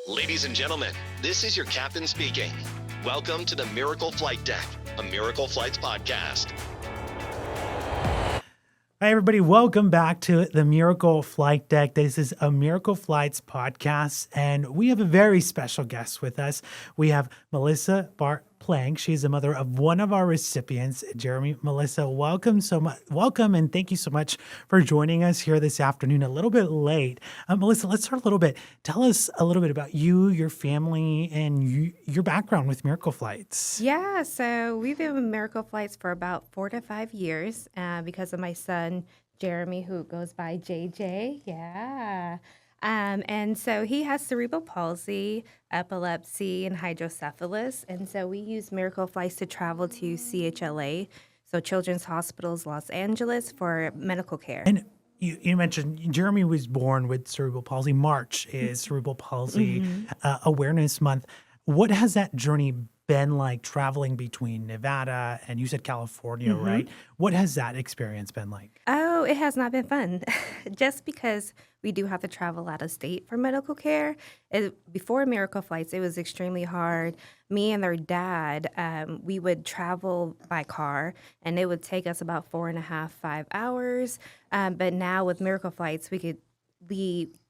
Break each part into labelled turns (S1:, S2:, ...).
S1: Ladies and gentlemen, this is your captain speaking. Welcome to the Miracle Flight Deck, a Miracle Flights podcast.
S2: Hi, everybody. Welcome back to the Miracle Flight Deck. This is a Miracle Flights podcast, and we have a very special guest with us. We have Melissa Bart-Plange. She's the mother of one of our recipients, Jeremy. Melissa, welcome and thank you so much for joining us here this afternoon, a little bit late. Melissa, let's start a little bit. Tell us a little bit about you, your family, and your background with Miracle Flights.
S3: Yeah, so we've been with Miracle Flights for about 4 to 5 years because of my son, Jeremy, who goes by JJ. Yeah. And so he has cerebral palsy, epilepsy, and hydrocephalus. And so we use Miracle Flights to travel to CHLA, so Children's Hospitals Los Angeles, for medical care.
S2: And you mentioned Jeremy was born with cerebral palsy. March is Cerebral Palsy Awareness Month. What has that journey been like traveling between Nevada and you said California, right? What has that experience been like?
S3: Oh, it has not been fun. Just because we do have to travel out of state for medical care. Before Miracle Flights, it was extremely hard. Me and their dad, we would travel by car, and it would take us about 4.5, 5 hours. But now with Miracle Flights, we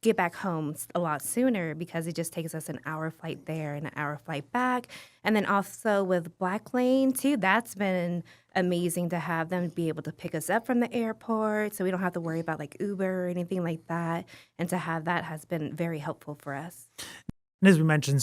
S3: get back home a lot sooner because it just takes us an hour flight there and an hour flight back. And then also with Bart-Plange too, that's been amazing to have them be able to pick us up from the airport so we don't have to worry about like Uber or anything like that. And to have that has been very helpful for us.
S2: And as we mentioned,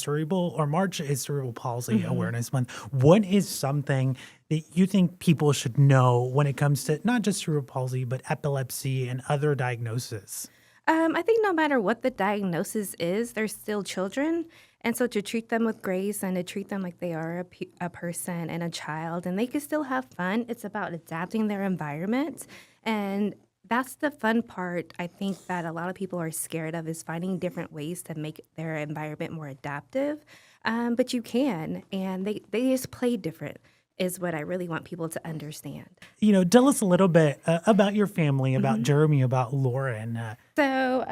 S2: March is Cerebral Palsy Awareness Month. What is something that you think people should know when it comes to not just cerebral palsy, but epilepsy and other diagnoses?
S3: I think no matter what the diagnosis is, they're still children. And so to treat them with grace and to treat them like they are a person and a child, and they can still have fun. It's about adapting their environment. And that's the fun part, I think, that a lot of people are scared of, is finding different ways to make their environment more adaptive. But you can, and they just play different, is what I really want people to understand.
S2: Tell us a little bit about your family, about Jeremy, about Lauren.
S3: So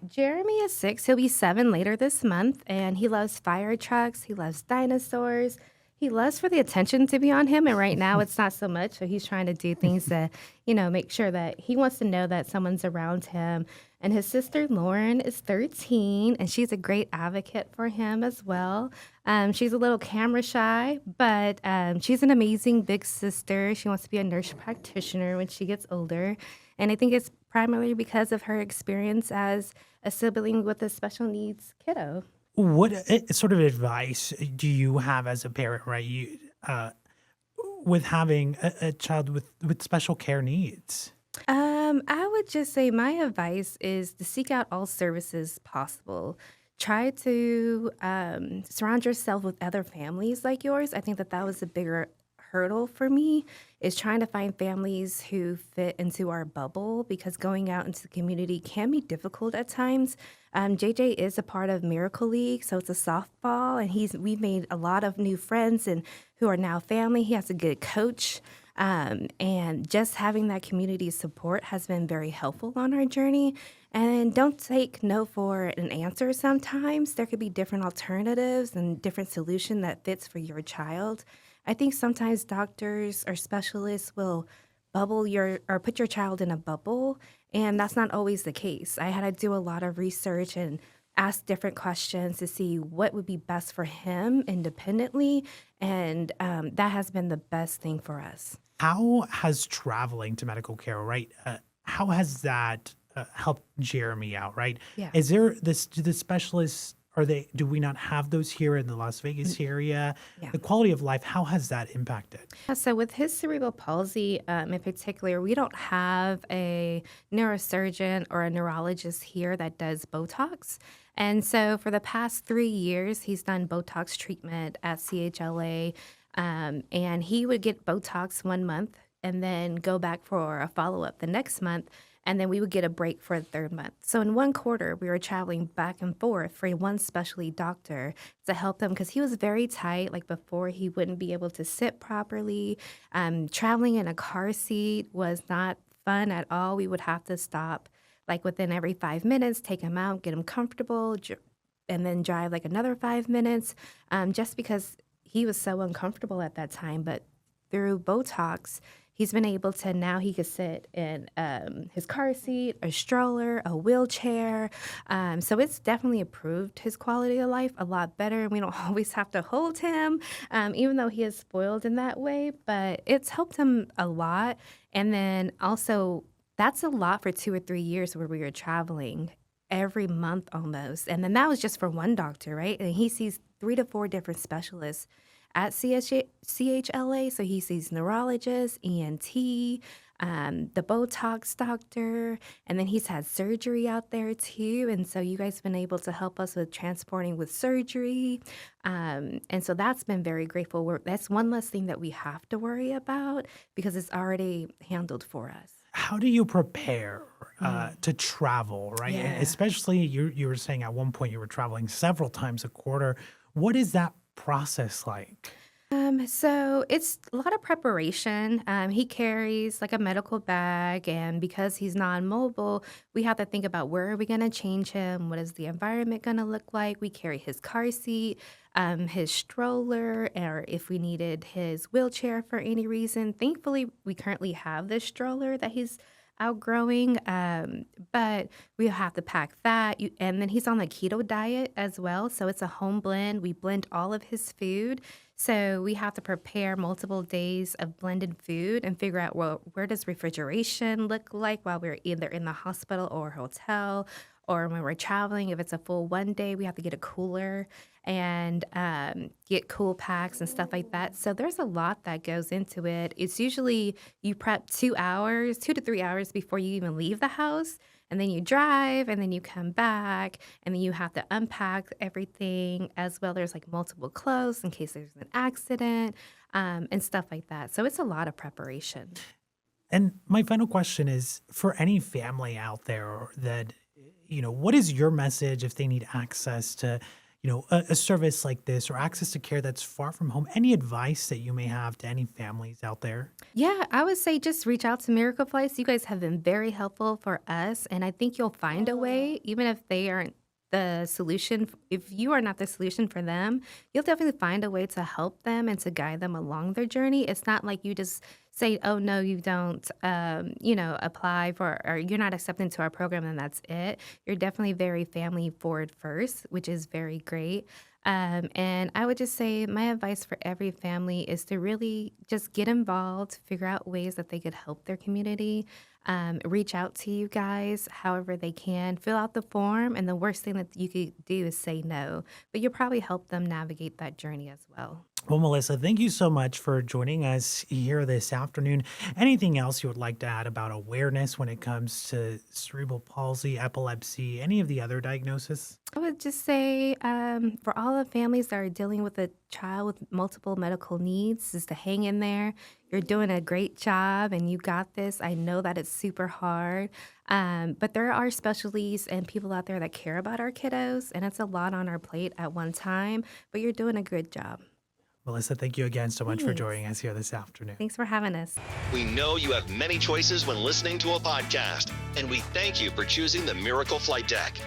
S3: Jeremy is 6. He'll be 7 later this month, and he loves fire trucks. He loves dinosaurs. He loves for the attention to be on him, and right now it's not so much. So he's trying to do things to, make sure that he wants to know that someone's around him. And his sister Lauren is 13, and she's a great advocate for him as well. She's a little camera shy, but she's an amazing big sister. She wants to be a nurse practitioner when she gets older. And I think it's primarily because of her experience as a sibling with a special needs kiddo.
S2: What sort of advice do you have as a parent, right? With having a child with special care needs?
S3: I would just say my advice is to seek out all services possible. Try to surround yourself with other families like yours. I think that was a bigger hurdle for me, is trying to find families who fit into our bubble, because going out into the community can be difficult at times. JJ is a part of Miracle League, so it's a softball, and we've made a lot of new friends and who are now family. He has a good coach. And just having that community support has been very helpful on our journey. And don't take no for an answer sometimes. There could be different alternatives and different solution that fits for your child. I think sometimes doctors or specialists will put your child in a bubble, and that's not always the case. I had to do a lot of research and ask different questions to see what would be best for him independently, and that has been the best thing for us.
S2: How has traveling to medical care, right? How has that helped Jeremy out, right?
S3: Yeah.
S2: Is there do the specialists, do we not have those here in the Las Vegas area?
S3: Yeah.
S2: The quality of life, how has that impacted?
S3: So with his cerebral palsy in particular, we don't have a neurosurgeon or a neurologist here that does Botox. And so for the past 3 years, he's done Botox treatment at CHLA. And he would get Botox 1 month and then go back for a follow-up the next month. And then we would get a break for the 3rd month. So in 1 quarter, we were traveling back and forth for one specialty doctor to help him, because he was very tight. Like before, he wouldn't be able to sit properly. Traveling in a car seat was not fun at all. We would have to stop like within every 5 minutes, take him out, get him comfortable, and then drive like another 5 minutes, just because he was so uncomfortable at that time. But through Botox, he's been able to now he could sit in his car seat, a stroller, a wheelchair. So it's definitely improved his quality of life a lot better. We don't always have to hold him, even though he is spoiled in that way. But it's helped him a lot. And then also, that's a lot for 2 or 3 years where we were traveling every month almost. And then that was just for one doctor, right? And he sees 3 to 4 different specialists at CHLA. So he sees neurologists, ENT, the Botox doctor, and then he's had surgery out there too. And so you guys have been able to help us with transporting with surgery. And so that's been very grateful. That's one less thing that we have to worry about because it's already handled for us.
S2: How do you prepare to travel, right?
S3: Yeah.
S2: And especially you were saying at one point you were traveling several times a quarter. What is that process like?
S3: So it's a lot of preparation. He carries like a medical bag, and because he's non-mobile, we have to think about where are we going to change him? What is the environment going to look like? We carry his car seat, his stroller, or if we needed his wheelchair for any reason. Thankfully, we currently have this stroller that he's outgrowing, but we have to pack that. And then he's on the keto diet as well. So it's a home blend. We blend all of his food. So we have to prepare multiple days of blended food and figure out, well, where does refrigeration look like while we're either in the hospital or hotel, or when we're traveling. If it's a full one day, we have to get a cooler and get cool packs and stuff like that. So there's a lot that goes into it. It's usually you prep 2 to 3 hours before you even leave the house. And then you drive, and then you come back, and then you have to unpack everything as well. There's like multiple clothes in case there's an accident and stuff like that. So it's a lot of preparation.
S2: And my final question is for any family out there that, what is your message if they need access to, a service like this or access to care that's far from home? Any advice that you may have to any families out there?
S3: Yeah, I would say just reach out to Miracle Flights. You guys have been very helpful for us, and I think you'll find a way, even if they aren't the solution. If you are not the solution for them, you'll definitely find a way to help them and to guide them along their journey. It's not like you just say, oh, no, you don't, apply for, or you're not accepted into our program, and that's it. You're definitely very family forward first, which is very great. And I would just say my advice for every family is to really just get involved, figure out ways that they could help their community, reach out to you guys however they can, fill out the form, and the worst thing that you could do is say no. But you'll probably help them navigate that journey as well.
S2: Well, Melissa, thank you so much for joining us here this afternoon. Anything else you would like to add about awareness when it comes to cerebral palsy, epilepsy, any of the other diagnoses?
S3: I would just say for all the families that are dealing with a child with multiple medical needs is to hang in there. You're doing a great job and you got this. I know that it's super hard, but there are specialties and people out there that care about our kiddos, and it's a lot on our plate at one time, but you're doing a good job.
S2: Melissa, thank you again so much for
S3: Thanks.
S2: joining us here this afternoon.
S3: Thanks for having us.
S1: We know you have many choices when listening to a podcast, and we thank you for choosing the Miracle Flight Deck.